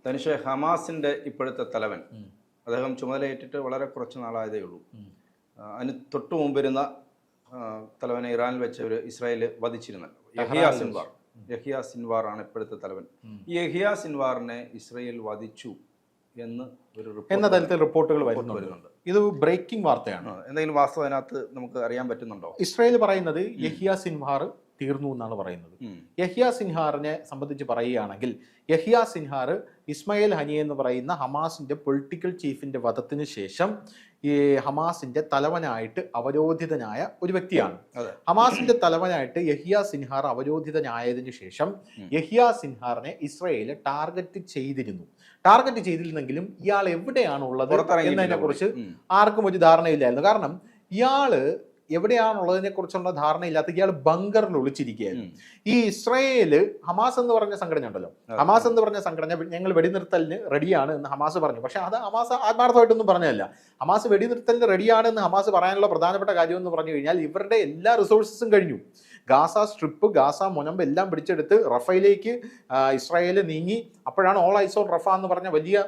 തനിഷെ ഹമാസിൻ്റെ ഇപ്പോഴത്തെ തലവൻ അദ്ദേഹം ചുമതലയേറ്റിട്ട് വളരെ കുറച്ച് നാളായതേ ഉള്ളൂ. അതിന് തൊട്ടു മുമ്പിരുന്ന തലവനെ ഇറാനിൽ വെച്ച് ഒരു ഇസ്രായേൽ വധിച്ചിരുന്നത് യഹിയ സിൻവാർ ആണ് ഇപ്പോഴത്തെ തലവൻ. ഈ യഹിയ സിൻവാറിനെ ഇസ്രായേൽ വധിച്ചു എന്ന് എന്ന തരത്തിൽ റിപ്പോർട്ടുകൾ വരുന്നുണ്ട്. ഇത് ബ്രേക്കിംഗ് വാർത്തയാണ്. എന്തെങ്കിലും വാസ്തവം അതിനകത്ത് നമുക്ക് അറിയാൻ പറ്റുന്നുണ്ടോ? ഇസ്രായേൽ പറയുന്നത് യഹിയ സിൻവാർ തീർന്നു എന്നാണ് പറയുന്നത്. യഹിയ സിൻഹാറിനെ സംബന്ധിച്ച് പറയുകയാണെങ്കിൽ യഹിയ സിൻഹാർ ഇസ്മായിൽ ഹനിയ എന്ന് പറയുന്ന ഹമാസിന്റെ പൊളിറ്റിക്കൽ ചീഫിന്റെ വധത്തിന് ശേഷം ഈ ഹമാസിന്റെ തലവനായിട്ട് അവരോധിതനായ ഒരു വ്യക്തിയാണ്. ഹമാസിന്റെ തലവനായിട്ട് യഹിയ സിൻഹാർ അവരോധിതനായതിനു ശേഷം യഹിയ സിൻഹാറിനെ ഇസ്രായേൽ ടാർഗറ്റ് ചെയ്തിരുന്നെങ്കിലും ഇയാൾ എവിടെയാണുള്ളത് എന്നതിനെ കുറിച്ച് ആർക്കും ഒരു ധാരണയില്ലായിരുന്നു. കാരണം ഇയാള് എവിടെയാണുള്ളതിനെ കുറിച്ചുള്ള ധാരണയില്ലാത്ത ഇയാൾ ബങ്കറിൽ ഒളിച്ചിരിക്കുകയായിരുന്നു. ഈ ഇസ്രായേല് ഹമാസ് എന്ന് പറഞ്ഞ സംഘടന ഉണ്ടല്ലോ, ഹമാസ് എന്ന് പറഞ്ഞ സംഘടന ഞങ്ങൾ വെടിനിർത്തലിന് റെഡിയാണ് എന്ന് ഹമാസ് പറഞ്ഞു. പക്ഷെ അത് ഹമാസ് ആത്മാർത്ഥമായിട്ടൊന്നും പറഞ്ഞതല്ല. ഹമാസ് വെടിനിർത്തലിന് റെഡിയാണ് എന്ന് ഹമാസ് പറയാനുള്ള പ്രധാനപ്പെട്ട കാര്യം എന്ന് പറഞ്ഞു കഴിഞ്ഞാൽ ഇവരുടെ എല്ലാ റിസോഴ്സസും കഴിഞ്ഞു. ഗാസ സ്ട്രിപ്പ്, ഗാസ മുനമ്പ് എല്ലാം പിടിച്ചെടുത്ത് റഫയിലേക്ക് ഇസ്രായേൽ നീങ്ങി. അപ്പോഴാണ് ഓൾ ഐസ് ഓൺ റഫ എന്ന് പറഞ്ഞ വലിയ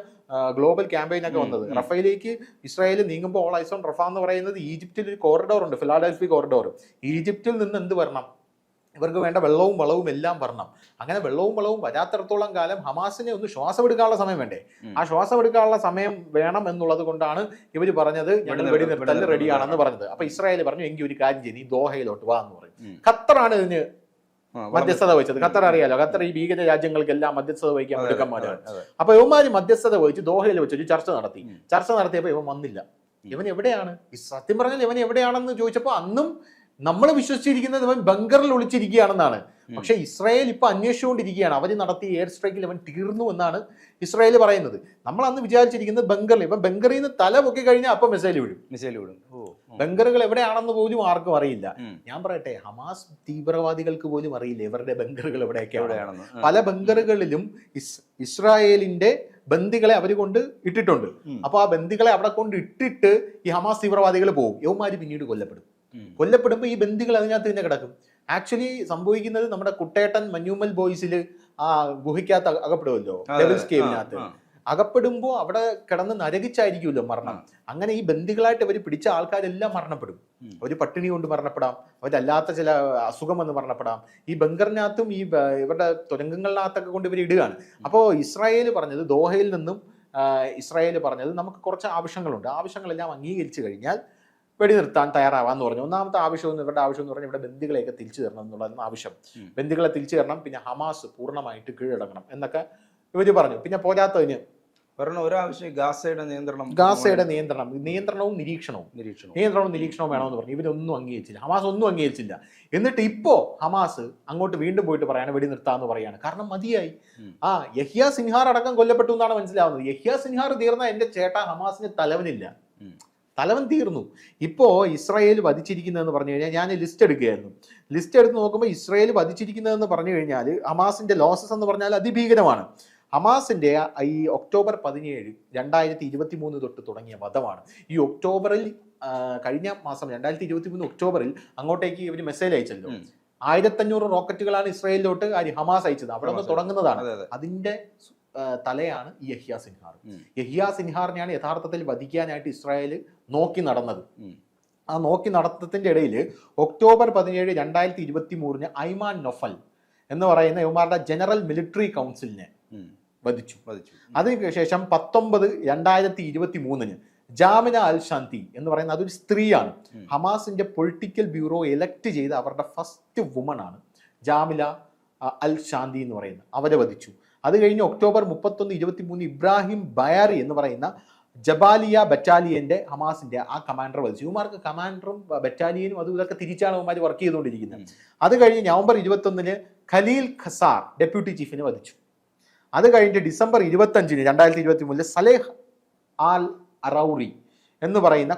ഗ്ലോബൽ ക്യാമ്പയിനൊക്കെ വന്നത്. റഫയിലേക്ക് ഇസ്രായേൽ നീങ്ങുമ്പോൾ ഓൾ ഐസ് ഓൺ റഫ എന്ന് പറയുന്നത് ഈജിപ്തിൽ ഒരു കോറിഡോർ ഉണ്ട്, ഫിലാഡൽഫി കോറിഡോർ. ഈജിപ്തിൽ നിന്ന് എന്ത് വരണം? ഇവർക്ക് വേണ്ട വെള്ളവും വളവും എല്ലാം വരണം. അങ്ങനെ വെള്ളവും വളവും വരാത്തിടത്തോളം കാലം ഹമാസിനെ ഒന്ന് ശ്വാസം എടുക്കാനുള്ള സമയം വേണ്ടേ? ആ ശ്വാസം എടുക്കാനുള്ള സമയം വേണം എന്നുള്ളത് കൊണ്ടാണ് ഇവർ പറഞ്ഞത് ഞങ്ങൾ വെടിനിർത്തൽ റെഡിയാണെന്ന് പറഞ്ഞത്. അപ്പൊ ഇസ്രായേൽ പറഞ്ഞു എങ്കിൽ ഒരു കാര്യം ചെയ്യും, നീ ദോഹയിലോട്ട് വാ എന്ന് പറയും. ഖത്തറാണ് ഇതിന് മധ്യസ്ഥത വഹിച്ചത്. ഖത്തർ അറിയാലോ, ഖത്തർ ഈ ഭീകര രാജ്യങ്ങൾക്കെല്ലാം മധ്യസ്ഥത വഹിക്കാൻ മിടുക്കന്മാരാണ്. അപ്പൊ ഇവന്മാര് മധ്യസ്ഥത വഹിച്ച് ദോഹയിൽ വെച്ചൊരു ചർച്ച നടത്തിയപ്പോ ഇവൻ വന്നില്ല. ഇവൻ എവിടെയാണ്? സത്യം പറഞ്ഞാൽ ഇവൻ എവിടെയാണെന്ന് ചോദിച്ചപ്പോ അന്നും നമ്മൾ വിശ്വസിച്ചിരിക്കുന്നത് ഇവൻ ബങ്കറിൽ ഒളിച്ചിരിക്കുകയാണെന്നാണ്. പക്ഷെ ഇസ്രായേൽ ഇപ്പൊ അന്വേഷിച്ചുകൊണ്ടിരിക്കുകയാണ്. അവർ നടത്തിയ എയർ സ്ട്രൈക്കിൽ ഇവൻ തീർന്നു എന്നാണ് ഇസ്രായേൽ പറയുന്നത്. നമ്മൾ അന്ന് വിചാരിച്ചിരിക്കുന്നത് ബങ്കറിൽ, ഇവൻ ബങ്കറിൽ നിന്ന് തല പൊക്കി കഴിഞ്ഞാൽ അപ്പൊ മിസൈൽ വിടും. ബങ്കറുകൾ എവിടെയാണെന്ന് പോലും ആർക്കും അറിയില്ല. ഞാൻ പറയട്ടെ, ഹമാസ് തീവ്രവാദികൾക്ക് പോലും അറിയില്ല ഇവരുടെ ബങ്കറുകൾ എവിടെയാണെന്ന്. പല ബങ്കറുകളിലും ഇസ്രായേലിന്റെ ബന്ദികളെ അവർ കൊണ്ട് ഇട്ടിട്ടുണ്ട്. അപ്പൊ ആ ബന്ദികളെ അവിടെ കൊണ്ട് ഇട്ടിട്ട് ഈ ഹമാസ് തീവ്രവാദികൾ പോകും. യവന്മാര് പിന്നീട് കൊല്ലപ്പെടുമ്പോൾ ഈ ബന്ദികൾ അതിനകത്ത് തന്നെ കിടക്കും. ആക്ച്വലി സംഭവിക്കുന്നത് നമ്മുടെ കുട്ടേട്ടൻ മഞ്ഞൂമൽ ബോയ്സിൽ ആ ഗുഹയ്ക്കകത്ത് അകപ്പെടുമല്ലോ, ഡെവിൾസ് കേവിനകത്ത്. അകപ്പെടുമ്പോൾ അവിടെ കിടന്ന് നരകിച്ചായിരിക്കുമല്ലോ മരണം. അങ്ങനെ ഈ ബന്ദികളായിട്ട് അവർ പിടിച്ച ആൾക്കാരെല്ലാം മരണപ്പെടും. അവർ പട്ടിണി കൊണ്ട് മരണപ്പെടാം, അവരല്ലാത്ത ചില അസുഖം വന്ന് മരണപ്പെടാം. ഈ ബങ്കറിനകത്തും ഈ ഇവരുടെ തുരങ്കങ്ങളിനകത്തൊക്കെ കൊണ്ട് ഇവർ ഇടുകയാണ്. അപ്പോൾ ഇസ്രായേൽ പറഞ്ഞത്, ദോഹയിൽ നിന്നും ഇസ്രായേൽ പറഞ്ഞത് നമുക്ക് കുറച്ച് ആവശ്യങ്ങളുണ്ട്, ആവശ്യങ്ങളെല്ലാം അംഗീകരിച്ചു കഴിഞ്ഞാൽ വെടിനിർത്താൻ തയ്യാറാവാന്ന് പറഞ്ഞു. ഒന്നാമത്തെ ഇവരുടെ ആവശ്യം എന്ന് പറഞ്ഞാൽ ഇവിടെ ബന്ദികളെയൊക്കെ തിരിച്ചു തരണം എന്നുള്ളതാണ് ആവശ്യം. ബന്ദികളെ തിരിച്ചു തരണം, പിന്നെ ഹമാസ് പൂർണ്ണമായിട്ട് കീഴടങ്ങണം എന്നൊക്കെ ഇവര് പറഞ്ഞു. പിന്നെ പോരാത്തതിന് ഗാസയുടെ നിയന്ത്രണവും നിരീക്ഷണവും വേണമെന്ന് പറഞ്ഞു. ഇവരൊന്നും അംഗീകരിച്ചില്ല, ഹമാസ് ഒന്നും അംഗീകരിച്ചില്ല. എന്നിട്ട് ഇപ്പോ ഹമാസ് അങ്ങോട്ട് വീണ്ടും പോയിട്ട് പറയാണ് വെടിനിർത്താന്ന് പറയാണ്. കാരണം മതിയായി. യഹിയ സിൻഹാർ അടക്കം കൊല്ലപ്പെട്ടു എന്നാണ് മനസ്സിലാവുന്നത്. യഹിയ സിൻഹാർ തീർന്ന എന്റെ ചേട്ടാ ഹമാസിന് തലവൻ തീർന്നു. ഇപ്പോ ഇസ്രായേൽ വധിച്ചിരിക്കുന്നതെന്ന് പറഞ്ഞു കഴിഞ്ഞാൽ ഞാൻ ലിസ്റ്റ് എടുത്ത് നോക്കുമ്പോൾ ഇസ്രായേൽ വധിച്ചിരിക്കുന്നതെന്ന് പറഞ്ഞു കഴിഞ്ഞാൽ ഹമാസിന്റെ ലോസസ് എന്ന് പറഞ്ഞാൽ അതിഭീകരമാണ്. ഹമാസിന്റെ ഈ ഒക്ടോബർ 17, 2023 തൊട്ട് തുടങ്ങിയ വധമാണ്. ഈ ഒക്ടോബറിൽ കഴിഞ്ഞ മാസം 2023 ഒക്ടോബറിൽ അങ്ങോട്ടേക്ക് ഇവർ മെസ്സേജ് അയച്ചല്ലോ. 1500 റോക്കറ്റുകളാണ് ഇസ്രായേലിലോട്ട് ഹമാസ് അയച്ചത്. അവിടെ നിന്ന് തുടങ്ങുന്നതാണ്. അതിന്റെ തലയാണ് ഈ യഹിയ സിൻഹാറിനെയാണ് യഥാർത്ഥത്തിൽ വധിക്കാനായിട്ട് ഇസ്രായേൽ നോക്കി നടന്നത്. ആ നോക്കി നടത്തത്തിന്റെ ഇടയിൽ ഒക്ടോബർ 17, 2023 ഐമാൻ നൊഫൽ എന്ന് പറയുന്ന ഇവന്മാരുടെ ജനറൽ മിലിറ്ററി കൗൺസിലിനെ വധിച്ചു. അതിനുശേഷം 19, 2023 ജാമിന അൽ ഷാന്തി എന്ന് പറയുന്ന അതൊരു സ്ത്രീയാണ്. ഹമാസിന്റെ പൊളിറ്റിക്കൽ ബ്യൂറോ എലക്ട് ചെയ്ത അവരുടെ ഫസ്റ്റ് വുമൺ ആണ് ജാമില അൽ ഷാന്തി എന്ന് പറയുന്നത്. അവരെ വധിച്ചു. അത് കഴിഞ്ഞ് ഒക്ടോബർ 31, 2023 ഇബ്രാഹിം ബയാറി എന്ന് പറയുന്ന ജബാലിയ ബറ്റാലിയന്റെ ഹമാസിന്റെ ആ കമാൻഡർ വധിച്ചു. ഇവന്മാർക്ക് കമാൻഡറും ബറ്റാലിയനും അതും ഇതൊക്കെ തിരിച്ചാണ് ഇവന്മാർ വർക്ക് ചെയ്തുകൊണ്ടിരിക്കുന്നത്. അത് കഴിഞ്ഞ് നവംബർ 21 ഖലീൽ ഖസാർ ഡെപ്യൂട്ടി ചീഫിനെ വധിച്ചു. അത് കഴിഞ്ഞിട്ട് ഡിസംബർ 25, 2023 സലേഹ് ആൽ അറൌറി എന്ന് പറയുന്ന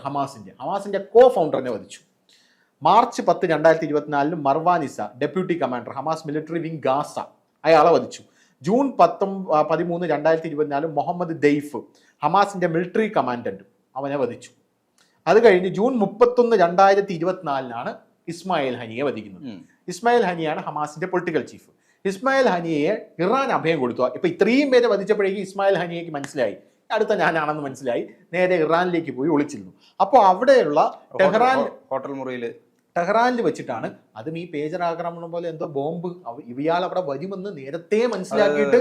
ഹമാസിന്റെ കോ ഫൗണ്ടറിനെ വധിച്ചു. മാർച്ച് 10, 2024 മർവാനിസ deputy commander Hamas military wing Gaza അയാളെ വധിച്ചു. ജൂൺ 13, 2024 മുഹമ്മദ് ദെയ്ഫ് ഹമാസിന്റെ മിലിറ്ററി കമാൻഡന്റ് അവനെ വധിച്ചു. അത് കഴിഞ്ഞ് ജൂൺ 31, 2024 ഇസ്മായിൽ ഹനിയെ വധിക്കുന്നത്. ഇസ്മായിൽ ഹനിയാണ് ഹമാസിന്റെ political chief. Ismail Haniyeh Iran അഭയം കൊടുത്തു. ഇപ്പൊ ഇത്രയും പേരെ വധിച്ചപ്പോഴേക്കും ഇസ്മായിൽ ഹനിയയ്ക്ക് മനസ്സിലായി അടുത്ത ഞാനാണെന്ന് മനസ്സിലായി. നേരെ ഇറാനിലേക്ക് പോയി ഒളിച്ചിരുന്നു. അപ്പോൾ അവിടെയുള്ള ഹോട്ടൽ മുറിയിൽ ടെഹ്റാനിൽ വെച്ചിട്ടാണ് അതും ഈ പേജർ ആക്രമണം പോലെ എന്തോ ബോംബ് ഇയാൾ അവിടെ വരുമെന്ന് നേരത്തെ മനസ്സിലാക്കിയിട്ട്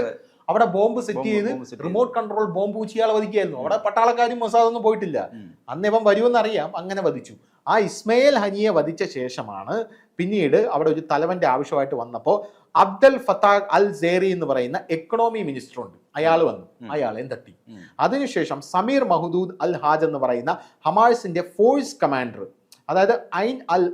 അവിടെ ബോംബ് സെറ്റ് ചെയ്ത് റിമോട്ട് കൺട്രോൾ ബോംബ് വെച്ച് ഇയാളെ വധിക്കായിരുന്നു. അവിടെ പട്ടാളക്കാരും മൊസാദൊന്നും പോയിട്ടില്ല. അന്ന് ഇവൻ വരുമെന്ന് അറിയാം, അങ്ങനെ വധിച്ചു. ആ ഇസ്മയിൽ ഹനിയെ വധിച്ച ശേഷമാണ് പിന്നീട് അവിടെ ഒരു തലവന്റെ ആവശ്യമായിട്ട് വന്നപ്പോൾ അബ്ദൽ ഫത്താഹ് അൽ സേറി എന്ന് പറയുന്ന എക്കണോമി മിനിസ്റ്റർ ഉണ്ട്, അയാൾ വന്നു, അയാളെയും തട്ടി. അതിനുശേഷം സമീർ മഹ്ദൂദ് അൽ ഹാജ് എന്ന് പറയുന്ന ഹമാസിന്റെ ഫോഴ്സ് കമാൻഡർ, അതായത് ഐൻ അൽ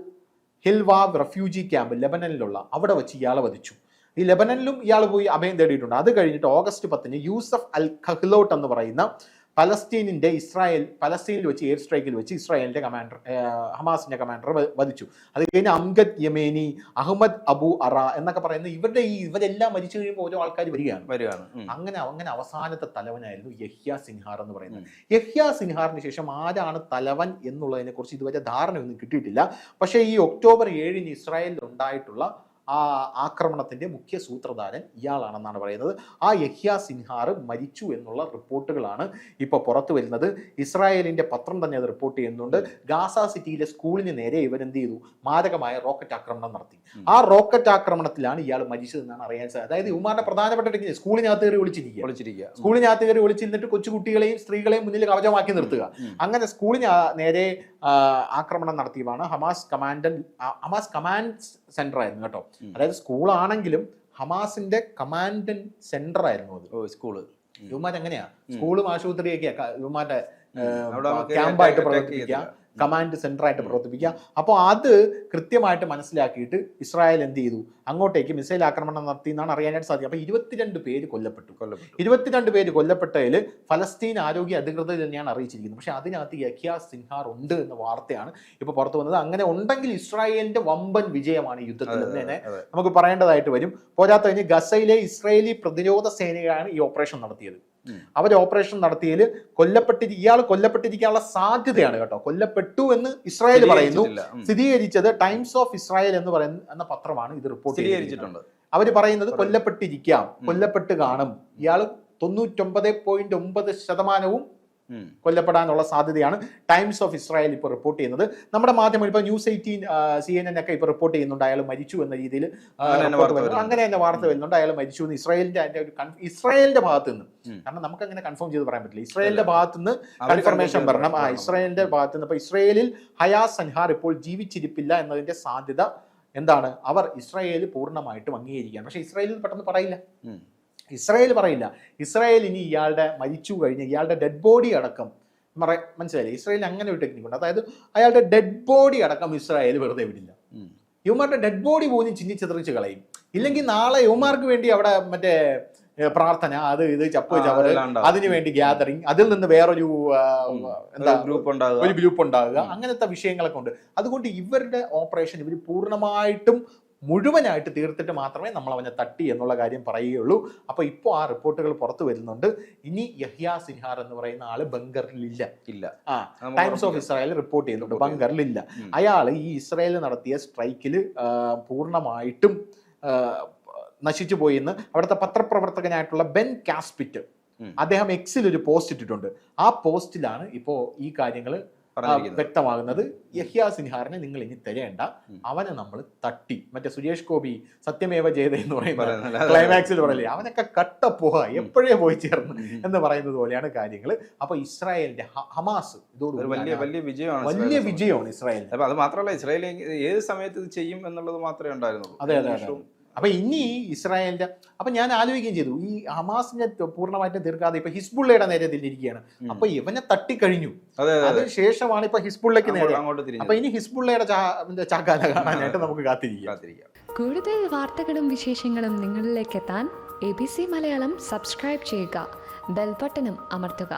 ഹിൽവാവ് റെഫ്യൂജി ക്യാമ്പ് ലെബനനിലുള്ള അവിടെ വെച്ച് ഇയാളെ വധിച്ചു. ഈ ലെബനനിലും ഇയാൾ പോയി അഭയം തേടിയിട്ടുണ്ട്. അത് കഴിഞ്ഞിട്ട് ഓഗസ്റ്റ് 10 യൂസഫ് അൽ ഖഹ്ലോട്ട് എന്ന് പറയുന്ന പലസ്തീനിൽ വെച്ച് എയർ സ്ട്രൈക്കിൽ വെച്ച് ഇസ്രായേലിന്റെ കമാൻഡർ, ഹമാസിന്റെ കമാൻഡർ വധിച്ചു. അത് കഴിഞ്ഞ് അംഗദ് യമേനി, അഹമ്മദ് അബു അറ എന്നൊക്കെ പറയുന്ന ഇവരെല്ലാം മരിച്ചു കഴിയുമ്പോൾ ഓരോ ആൾക്കാർ വരികയാണ്. അങ്ങനെ അവസാനത്തെ തലവനായിരുന്നു യഹ്യ സിൻഹാർ എന്ന് പറയുന്നത്. യഹ്യ സിൻഹാറിന് ശേഷം ആരാണ് തലവൻ എന്നുള്ളതിനെ കുറിച്ച് ഇതുവരെ ധാരണയൊന്നും കിട്ടിയിട്ടില്ല. പക്ഷേ ഈ ഒക്ടോബർ 7 ഇസ്രായേലിൽ ഉണ്ടായിട്ടുള്ള ആ ആക്രമണത്തിന്റെ മുഖ്യ സൂത്രധാരൻ ഇയാളാണെന്നാണ് പറയുന്നത്. ആ യഹ്യ സിൻഹാർ മരിച്ചു എന്നുള്ള റിപ്പോർട്ടുകളാണ് ഇപ്പോൾ പുറത്തു വരുന്നത്. ഇസ്രായേലിന്റെ പത്രം തന്നെ അത് റിപ്പോർട്ട് ചെയ്യുന്നുണ്ട്. ഗാസ സിറ്റിയിലെ സ്കൂളിന് നേരെ ഇവരെന്ത് ചെയ്തു, മാരകമായ റോക്കറ്റ് ആക്രമണം നടത്തി. ആ റോക്കറ്റ് ആക്രമണത്തിലാണ് ഇയാൾ മരിച്ചതെന്നാണ് അറിയാൻ സാധിച്ചത്. അതായത് ഇവന്മാരുടെ പ്രധാനപ്പെട്ട സ്കൂളിനകത്ത് കയറി ഒളിച്ചിരിക്കുക. സ്കൂളിനകത്ത് കയറി ഒളിച്ചിരുന്നിട്ട് കൊച്ചുകുട്ടികളെയും സ്ത്രീകളെയും മുന്നിൽ കവചമാക്കി നിർത്തുക. അങ്ങനെ സ്കൂളിന് നേരെ ആക്രമണം നടത്തിയതാണ് ഹമാസ് കമാൻഡ് സെന്റർ ആയിരുന്നു കേട്ടോ. അതായത് സ്കൂളാണെങ്കിലും ഹമാസിന്റെ കമാൻഡ് സെന്റർ ആയിരുന്നു അത്. സ്കൂള് ഇവന്മാരെങ്ങനെയാ സ്കൂളും ആശുപത്രിയൊക്കെ ഇവന്മാരുടെ ക്യാമ്പായിട്ട് പ്രവർത്തിപ്പിക്കുക, കമാൻഡ് സെന്റർ ആയിട്ട് പ്രവർത്തിപ്പിക്കുക. അപ്പോൾ അത് കൃത്യമായിട്ട് മനസ്സിലാക്കിയിട്ട് ഇസ്രായേൽ എന്ത് ചെയ്തു, അങ്ങോട്ടേക്ക് മിസൈൽ ആക്രമണം നടത്തി എന്നാണ് അറിയാനായിട്ട് സാധിക്കും. അപ്പോൾ 22 പേര് കൊല്ലപ്പെട്ടു. 22 പേര് കൊല്ലപ്പെട്ടതിൽ ഫലസ്തീൻ ആരോഗ്യ അധികൃതർ തന്നെയാണ് അറിയിച്ചിരിക്കുന്നത്. പക്ഷേ അതിനകത്ത് യഹ്യ സിൻഹാർ ഉണ്ട് എന്ന വാർത്തയാണ് ഇപ്പോൾ പുറത്തു വന്നത്. അങ്ങനെ ഉണ്ടെങ്കിൽ ഇസ്രായേലിന്റെ വമ്പൻ വിജയമാണ് ഈ യുദ്ധത്തിൽ എന്ന് തന്നെ നമുക്ക് പറയേണ്ടതായിട്ട് വരും. പോരാത്തതിന് ഗസയിലെ ഇസ്രായേലി പ്രതിരോധ സേനയാണ് ഈ ഓപ്പറേഷൻ നടത്തിയത്. അവർ ഓപ്പറേഷൻ നടത്തിയതിൽ ഇയാൾ കൊല്ലപ്പെട്ടിരിക്കാനുള്ള സാധ്യതയാണ് കേട്ടോ. കൊല്ലപ്പെട്ടു എന്ന് ഇസ്രായേൽ പറയുന്നു. സ്ഥിരീകരിച്ചത് ടൈംസ് ഓഫ് ഇസ്രായേൽ എന്ന് പറയുന്ന പത്രമാണ് ഇത് റിപ്പോർട്ട് ചെയ്തിരിക്കുന്നത്. അവർ പറയുന്നത് കൊല്ലപ്പെട്ട് കാണും. ഇയാൾ 99.9% കൊല്ലപ്പെടാനുള്ള സാധ്യതയാണ് ടൈംസ് ഓഫ് ഇസ്രായേൽ ഇപ്പോൾ റിപ്പോർട്ട് ചെയ്യുന്നത്. നമ്മുടെ മാധ്യമം ഇപ്പോൾ ന്യൂസ് 18 CNN ഒക്കെ ഇപ്പോൾ റിപ്പോർട്ട് ചെയ്യുന്നുണ്ട് അയാൾ മരിച്ചു എന്ന രീതിയിൽ. അങ്ങനെ തന്നെ വാർത്ത വരുന്നുണ്ട് അയാൾ മരിച്ചു എന്ന്. ഇസ്രായേലിന്റെ ഭാഗത്ത് നിന്ന്, കാരണം നമുക്ക് അങ്ങനെ കൺഫേം ചെയ്ത് പറയാൻ പറ്റില്ല, ഇസ്രായേലിന്റെ ഭാഗത്ത് നിന്ന് കൺഫർമേഷൻ വരണം. ഇസ്രായേലിന്റെ ഭാഗത്ത് നിന്ന്. ഇപ്പൊ ഇസ്രായേലിൽ ഹയാ സിൻഹാർ ഇപ്പോൾ ജീവിച്ചിരിപ്പില്ല എന്നതിന്റെ സാധ്യത എന്താണ്, അവർ ഇസ്രായേൽ പൂർണ്ണമായിട്ടും അംഗീകരിക്കുകയാണ്. പക്ഷെ ഇസ്രായേലിൽ പെട്ടെന്ന് പറയില്ല. ഇസ്രായേൽ ഇനി ഇയാളുടെ മരിച്ചു കഴിഞ്ഞ് ഇയാളുടെ ഡെഡ് ബോഡി അടക്കം മനസ്സിലായില്ലേ, ഇസ്രായേൽ അങ്ങനെ ഒരു ടെക്നിക്കുണ്ട്. അതായത് അയാളുടെ ഡെഡ് ബോഡി അടക്കം ഇസ്രായേൽ വെറുതെ വിടില്ല. യുവമാരുടെ ഡെഡ് ബോഡി പോലും ചിന്നിച്ചെറിച്ച് കളയും. ഇല്ലെങ്കിൽ നാളെ യുവമാർക്ക് വേണ്ടി അവിടെ മറ്റേ പ്രാർത്ഥന, അത് ഇത് ചപ്പ് ചവറ്, അതിനു വേണ്ടി ഗ്യാതറിങ്, അതിൽ നിന്ന് വേറൊരു ഗ്രൂപ്പ് ഉണ്ടാകുക, അങ്ങനത്തെ വിഷയങ്ങളൊക്കെ ഉണ്ട്. അതുകൊണ്ട് ഇവരുടെ ഓപ്പറേഷൻ ഇവർ പൂർണ്ണമായിട്ടും മുഴുവനായിട്ട് തീർത്തിട്ട് മാത്രമേ നമ്മൾ അവനെ തട്ടി എന്നുള്ള കാര്യം പറയുകയുള്ളൂ. അപ്പോൾ ഇപ്പോൾ ആ റിപ്പോർട്ടുകൾ പുറത്തു വരുന്നുണ്ട്. ഇനി യഹ്യ സിൻഹാർ എന്ന് പറയുന്ന ആള് ബങ്കറിലില്ല. ടൈംസ് ഓഫ് ഇസ്രായേൽ റിപ്പോർട്ട് ചെയ്യുന്നുണ്ട് ബങ്കറിലില്ല. അയാൾ ഈ ഇസ്രായേൽ നടത്തിയ സ്ട്രൈക്കിൽ പൂർണ്ണമായിട്ടും നശിച്ചു പോയി എന്ന് അവിടുത്തെ പത്രപ്രവർത്തകനായിട്ടുള്ള ബെൻ കാസ്പിറ്റ് അദ്ദേഹം എക്സിൽ ഒരു പോസ്റ്റ് ഇട്ടിട്ടുണ്ട്. ആ പോസ്റ്റിലാണ് ഇപ്പോൾ ഈ കാര്യങ്ങൾ വ്യക്തമാകുന്നത്. യഹ്യ സിൻഹാറിനെ നിങ്ങൾ ഇനി തരേണ്ട, അവനെ നമ്മൾ തട്ടി. മറ്റേ സുരേഷ് ഗോപി സത്യമേവ ജയത എന്ന് പറയുന്ന ക്ലൈമാക്സിൽ പറയില്ലേ, അവനൊക്കെ കട്ടപ്പോഹ എപ്പോഴേ പോയി ചേർന്ന് എന്ന് പറയുന്നത് പോലെയാണ് കാര്യങ്ങൾ. അപ്പൊ ഇസ്രായേലിന്റെ ഹമാസ് ഇതോട് വലിയ വിജയമാണ് ഇസ്രായേൽ. അത് മാത്രമല്ല, ഇസ്രായേൽ ഏത് സമയത്ത് ഇത് ചെയ്യും എന്നുള്ളത് മാത്രമേ ഉണ്ടായിരുന്നുള്ളൂ. അതെ. അപ്പൊ ഇനി ഇസ്രായേലിന്റെ അപ്പൊ ഞാൻ ആലോചിക്കുകയും ചെയ്തു, ഈ ഹമാസിനെ പൂർണ്ണമായിട്ടും തീർക്കാതെ ഇപ്പൊ ഹിസ്ബുള്ളയുടെ നേരെ തിരിഞ്ഞിരിക്കുകയാണ്. അപ്പൊ ഇവനെ തട്ടിക്കഴിഞ്ഞു, അതിനുശേഷമാണ് ഇപ്പൊ ഹിസ്ബുള്ളക്ക് നേരെ. അപ്പൊ ഇനി ഹിസ്ബുള്ളയുടെ ചാക്കാല കാണാനായിട്ട് നമുക്ക് കാത്തിരിക്കാം. കൂടുതൽ വാർത്തകളും വിശേഷങ്ങളും നിങ്ങളിലേക്ക് എത്താൻ ABC മലയാളം സബ്സ്ക്രൈബ് ചെയ്യുക, ബെൽ ബട്ടണും അമർത്തുക.